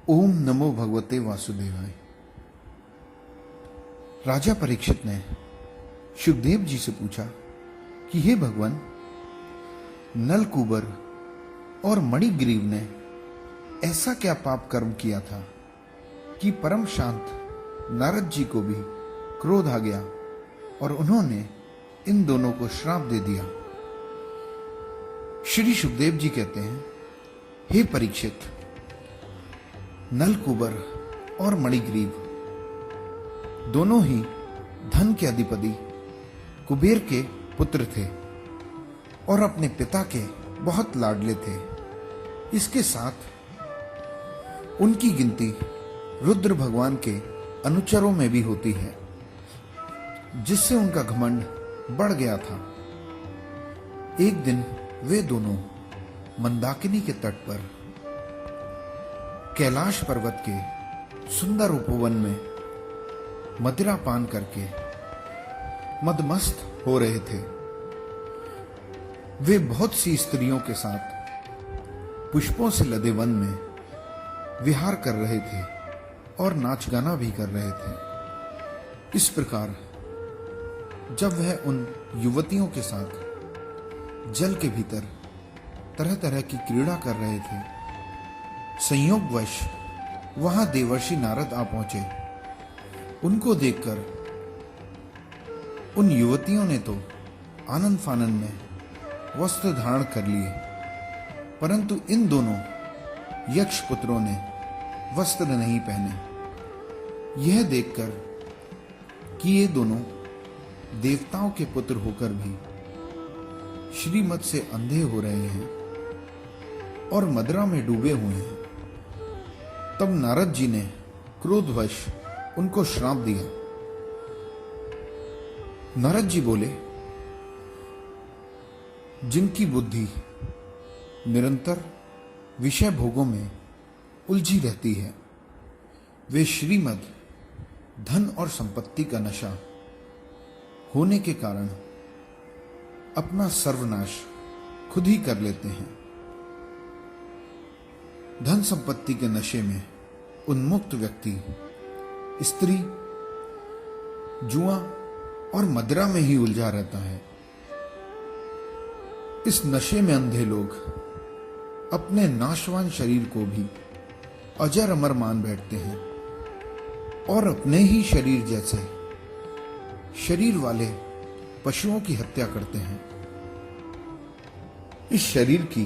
ओम नमो भगवते वासुदेवाय। राजा परीक्षित ने शुकदेव जी से पूछा कि हे भगवान, नलकूबर और मणिग्रीव ने ऐसा क्या पाप कर्म किया था कि परम शांत नारद जी को भी क्रोध आ गया और उन्होंने इन दोनों को श्राप दे दिया। श्री शुकदेव जी कहते हैं, हे परीक्षित, नलकूबर और मणिग्रीव दोनों ही धन के अधिपति कुबेर के पुत्र थे और अपने पिता के बहुत लाडले थे। इसके साथ उनकी गिनती रुद्र भगवान के अनुचरों में भी होती है, जिससे उनका घमंड बढ़ गया था। एक दिन वे दोनों मंदाकिनी के तट पर कैलाश पर्वत के सुंदर उपवन में मदिरा पान करके मदमस्त हो रहे थे। वे बहुत सी स्त्रियों के साथ पुष्पों से लदे वन में विहार कर रहे थे और नाच गाना भी कर रहे थे। इस प्रकार जब वह उन युवतियों के साथ जल के भीतर तरह तरह की क्रीड़ा कर रहे थे, संयोगवश वहां देवर्षि नारद आ पहुंचे। उनको देखकर उन युवतियों ने तो आनंद फानन में वस्त्र धारण कर लिए, परंतु इन दोनों यक्ष पुत्रों ने वस्त्र नहीं पहने। यह देखकर कि ये दोनों देवताओं के पुत्र होकर भी श्रीमत से अंधे हो रहे हैं और मदिरा में डूबे हुए हैं, तब नारद जी ने क्रोधवश उनको श्राप दिया। नारद जी बोले, जिनकी बुद्धि निरंतर विषय भोगों में उलझी रहती है, वे श्रीमद धन और संपत्ति का नशा होने के कारण अपना सर्वनाश खुद ही कर लेते हैं। धन संपत्ति के नशे में उन्मुक्त व्यक्ति स्त्री, जुआ और मदिरा में ही उलझा रहता है। इस नशे में अंधे लोग अपने नाशवान शरीर को भी अजर अमर मान बैठते हैं और अपने ही शरीर जैसे शरीर वाले पशुओं की हत्या करते हैं। इस शरीर की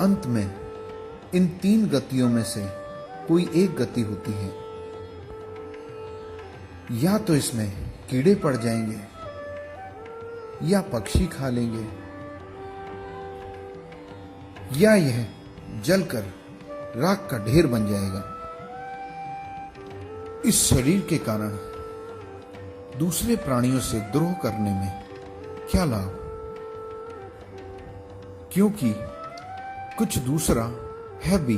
अंत में इन तीन गतियों में से कोई एक गति होती है। या तो इसमें कीड़े पड़ जाएंगे, या पक्षी खा लेंगे, या यह जलकर राख का ढेर बन जाएगा। इस शरीर के कारण दूसरे प्राणियों से द्रोह करने में क्या लाभ, क्योंकि कुछ दूसरा है भी।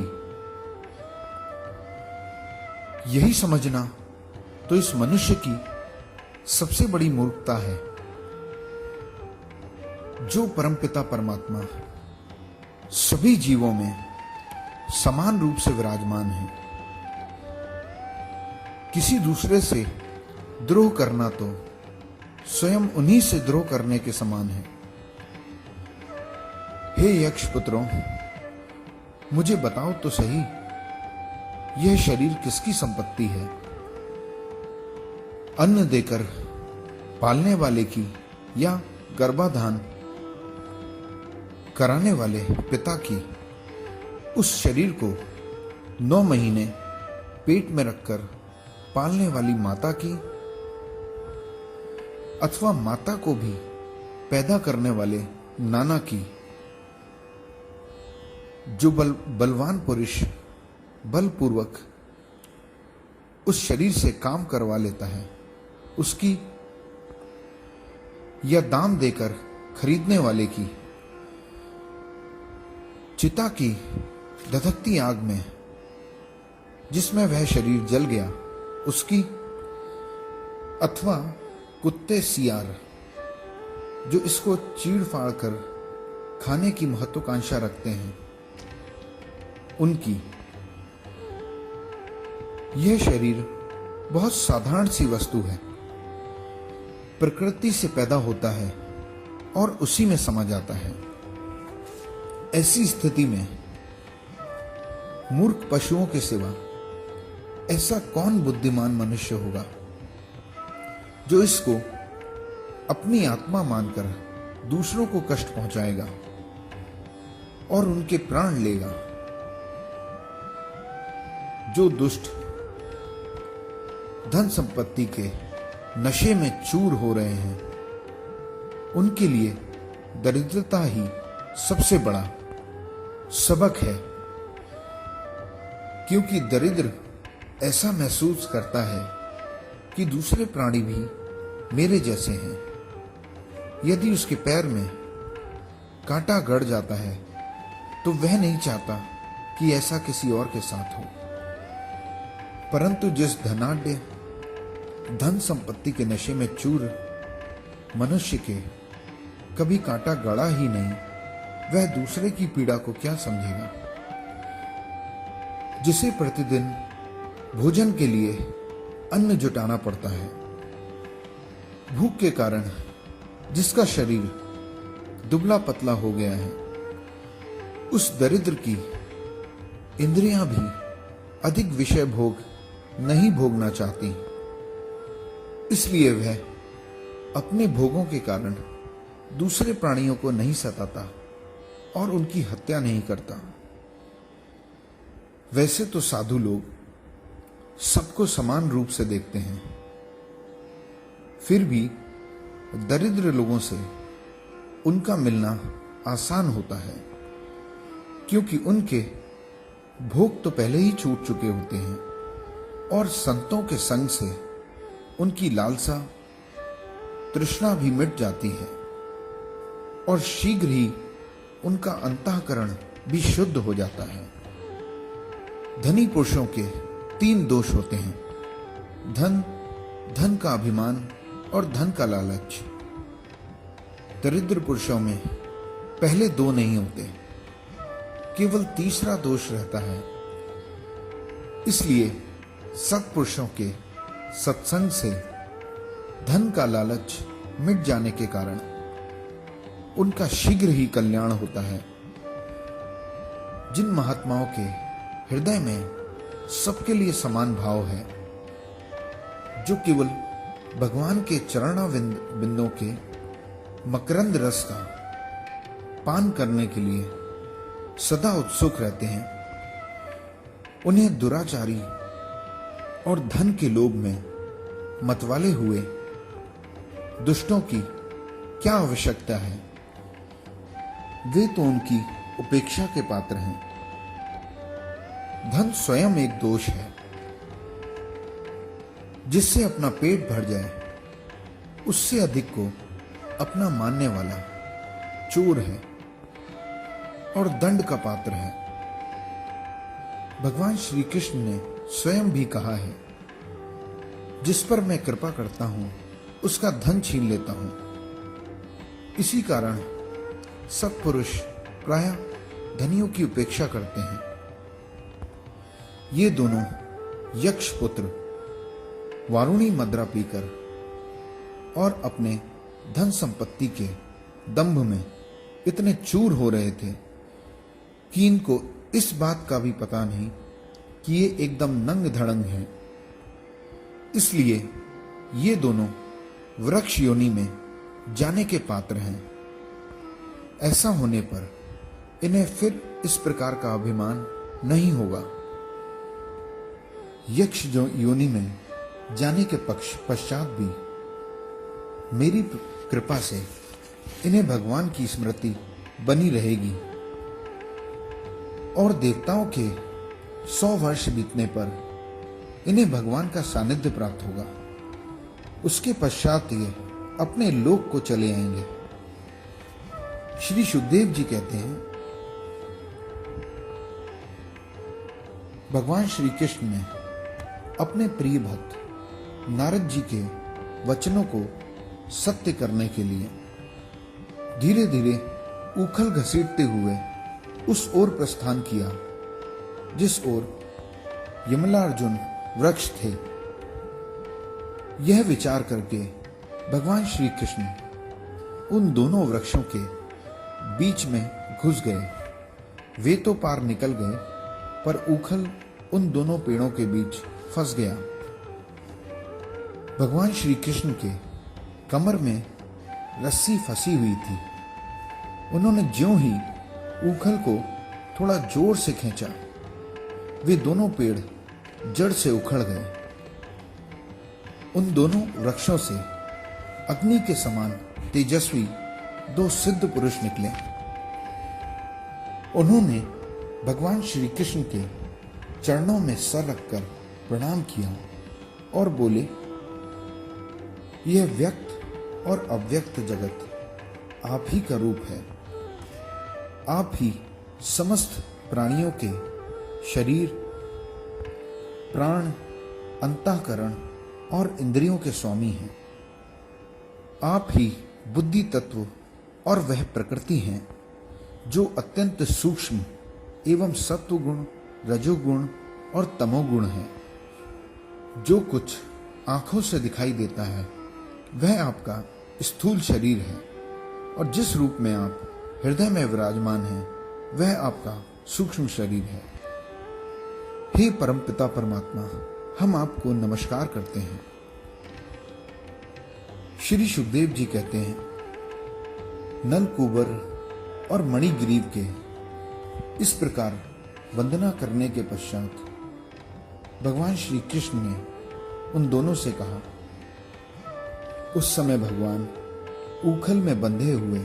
यही समझना तो इस मनुष्य की सबसे बड़ी मूर्खता है। जो परमपिता परमात्मा सभी जीवों में समान रूप से विराजमान है, किसी दूसरे से द्रोह करना तो स्वयं उन्हीं से द्रोह करने के समान है। हे यक्ष पुत्रों, मुझे बताओ तो सही, यह शरीर किसकी संपत्ति है? अन्न देकर पालने वाले की या गर्भाधान कराने वाले पिता की? उस शरीर को 9 महीने पेट में रखकर पालने वाली माता की? अथवा माता को भी पैदा करने वाले नाना की? जो बलवान पुरुष बलपूर्वक उस शरीर से काम करवा लेता है, उसकी? या दाम देकर खरीदने वाले की? चिता की धधकती आग में जिसमें वह शरीर जल गया, उसकी? अथवा कुत्ते सियार जो इसको चीड़ फाड़ कर खाने की महत्वाकांक्षा रखते हैं, उनकी? यह शरीर बहुत साधारण सी वस्तु है, प्रकृति से पैदा होता है और उसी में समा जाता है। ऐसी स्थिति में मूर्ख पशुओं के सिवा ऐसा कौन बुद्धिमान मनुष्य होगा जो इसको अपनी आत्मा मानकर दूसरों को कष्ट पहुंचाएगा और उनके प्राण लेगा। जो दुष्ट धन संपत्ति के नशे में चूर हो रहे हैं, उनके लिए दरिद्रता ही सबसे बड़ा सबक है, क्योंकि दरिद्र ऐसा महसूस करता है कि दूसरे प्राणी भी मेरे जैसे हैं। यदि उसके पैर में कांटा गड़ जाता है तो वह नहीं चाहता कि ऐसा किसी और के साथ हो, परंतु जिस धनाढ्य धन संपत्ति के नशे में चूर मनुष्य के कभी कांटा गड़ा ही नहीं, वह दूसरे की पीड़ा को क्या समझेगा। जिसे प्रतिदिन भोजन के लिए अन्न जुटाना पड़ता है, भूख के कारण जिसका शरीर दुबला पतला हो गया है, उस दरिद्र की इंद्रियां भी अधिक विषय भोग नहीं भोगना चाहती, इसलिए वह अपने भोगों के कारण दूसरे प्राणियों को नहीं सताता और उनकी हत्या नहीं करता। वैसे तो साधु लोग सबको समान रूप से देखते हैं, फिर भी दरिद्र लोगों से उनका मिलना आसान होता है, क्योंकि उनके भोग तो पहले ही छूट चुके होते हैं और संतों के संग से उनकी लालसा तृष्णा भी मिट जाती है और शीघ्र ही उनका अंतःकरण भी शुद्ध हो जाता है। धनी पुरुषों के 3 दोष होते हैं: धन, धन का अभिमान और धन का लालच। दरिद्र पुरुषों में पहले 2 नहीं होते, केवल तीसरा दोष रहता है। इसलिए सत्पुरुषों के सत्संग से धन का लालच मिट जाने के कारण उनका शीघ्र ही कल्याण होता है। जिन महात्माओं के हृदय में सबके लिए समान भाव है, जो केवल भगवान के चरणाविंद बिंदों के मकरंद रस का पान करने के लिए सदा उत्सुक रहते हैं, उन्हें दुराचारी और धन के लोभ में मतवाले हुए दुष्टों की क्या आवश्यकता है। वे तो उनकी उपेक्षा के पात्र हैं। धन स्वयं एक दोष है, जिससे अपना पेट भर जाए उससे अधिक को अपना मानने वाला चोर है और दंड का पात्र है। भगवान श्री कृष्ण ने स्वयं भी कहा है, जिस पर मैं कृपा करता हूं उसका धन छीन लेता हूं। इसी कारण सत्पुरुष प्रायः धनियों की उपेक्षा करते हैं। ये दोनों यक्ष पुत्र वारुणी मदरा पीकर और अपने धन संपत्ति के दंभ में इतने चूर हो रहे थे कि इनको इस बात का भी पता नहीं कि ये एकदम नंग धड़ंग हैं। इसलिए ये दोनों वृक्ष योनि में जाने के पात्र हैं। ऐसा होने पर इन्हें फिर इस प्रकार का अभिमान नहीं होगा। यक्ष जो योनि में जाने के पश्चात भी मेरी कृपा से इन्हें भगवान की स्मृति बनी रहेगी और देवताओं के 100 वर्ष बीतने पर इन्हें भगवान का सानिध्य प्राप्त होगा। उसके पश्चात ये अपने लोक को चले आएंगे। श्री सुखदेव जी कहते हैं, भगवान श्री कृष्ण ने अपने प्रिय भक्त नारद जी के वचनों को सत्य करने के लिए धीरे धीरे उखल घसीटते हुए उस ओर प्रस्थान किया जिस ओर यमला अर्जुन वृक्ष थे। यह विचार करके भगवान श्री कृष्ण उन दोनों वृक्षों के बीच में घुस गए। वे तो पार निकल गए, पर उखल उन दोनों पेड़ों के बीच फंस गया। भगवान श्री कृष्ण के कमर में रस्सी फंसी हुई थी। उन्होंने ज्यों ही उखल को थोड़ा जोर से खींचा, वे दोनों पेड़ जड़ से उखड़ गए। उन दोनों वृक्षों से अग्नि के समान तेजस्वी दो सिद्ध पुरुष निकले। उन्होंने भगवान श्री कृष्ण के चरणों में सर रखकर प्रणाम किया और बोले, यह व्यक्त और अव्यक्त जगत आप ही का रूप है। आप ही समस्त प्राणियों के शरीर, प्राण, अंतःकरण और इंद्रियों के स्वामी हैं। आप ही बुद्धि तत्व और वह प्रकृति हैं जो अत्यंत सूक्ष्म एवं सत्वगुण, रजोगुण और तमोगुण है। जो कुछ आंखों से दिखाई देता है वह आपका स्थूल शरीर है, और जिस रूप में आप हृदय में विराजमान हैं वह आपका सूक्ष्म शरीर है। हे परमपिता परमात्मा, हम आपको नमस्कार करते हैं। श्री सुखदेव जी कहते हैं, नलकूबर और मणिग्रीव के इस प्रकार वंदना करने के पश्चात भगवान श्री कृष्ण ने उन दोनों से कहा। उस समय भगवान उखल में बंधे हुए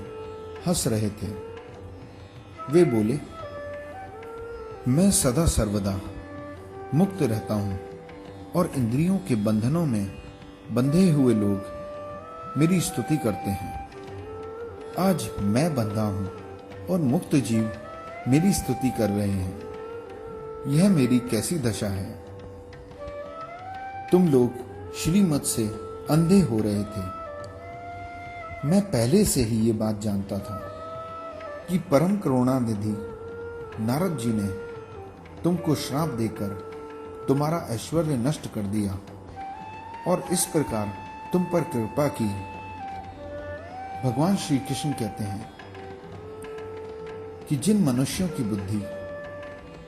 हंस रहे थे। वे बोले, मैं सदा सर्वदा मुक्त रहता हूं और इंद्रियों के बंधनों में बंधे हुए लोग मेरी स्तुति करते हैं। आज मैं बंधा हूं और मुक्त जीव मेरी स्तुति कर रहे हैं। यह मेरी कैसी दशा है। तुम लोग श्रीमत से अंधे हो रहे थे। मैं पहले से ही ये बात जानता था कि परम करुणानिधि नारद जी ने तुमको श्राप देकर तुम्हारा ऐश्वर्य नष्ट कर दिया और इस प्रकार तुम पर कृपा की। भगवान श्री कृष्ण कहते हैं कि जिन मनुष्यों की बुद्धि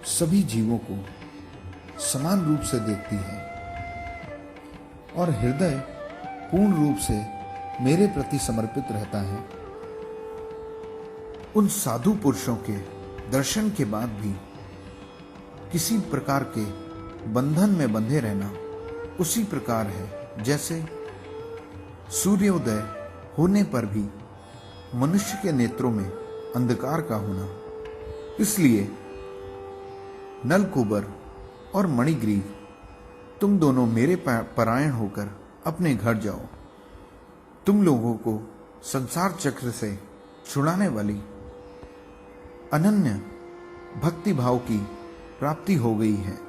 सभी जीवों को समान रूप से देखती है और हृदय पूर्ण रूप से मेरे प्रति समर्पित रहता है, उन साधु पुरुषों के दर्शन के बाद भी किसी प्रकार के बंधन में बंधे रहना उसी प्रकार है जैसे सूर्योदय होने पर भी मनुष्य के नेत्रों में अंधकार का होना। इसलिए नलकूबर और मणिग्रीव, तुम दोनों मेरे परायण होकर अपने घर जाओ। तुम लोगों को संसार चक्र से छुड़ाने वाली अनन्य भक्ति भाव की प्राप्ति हो गई है।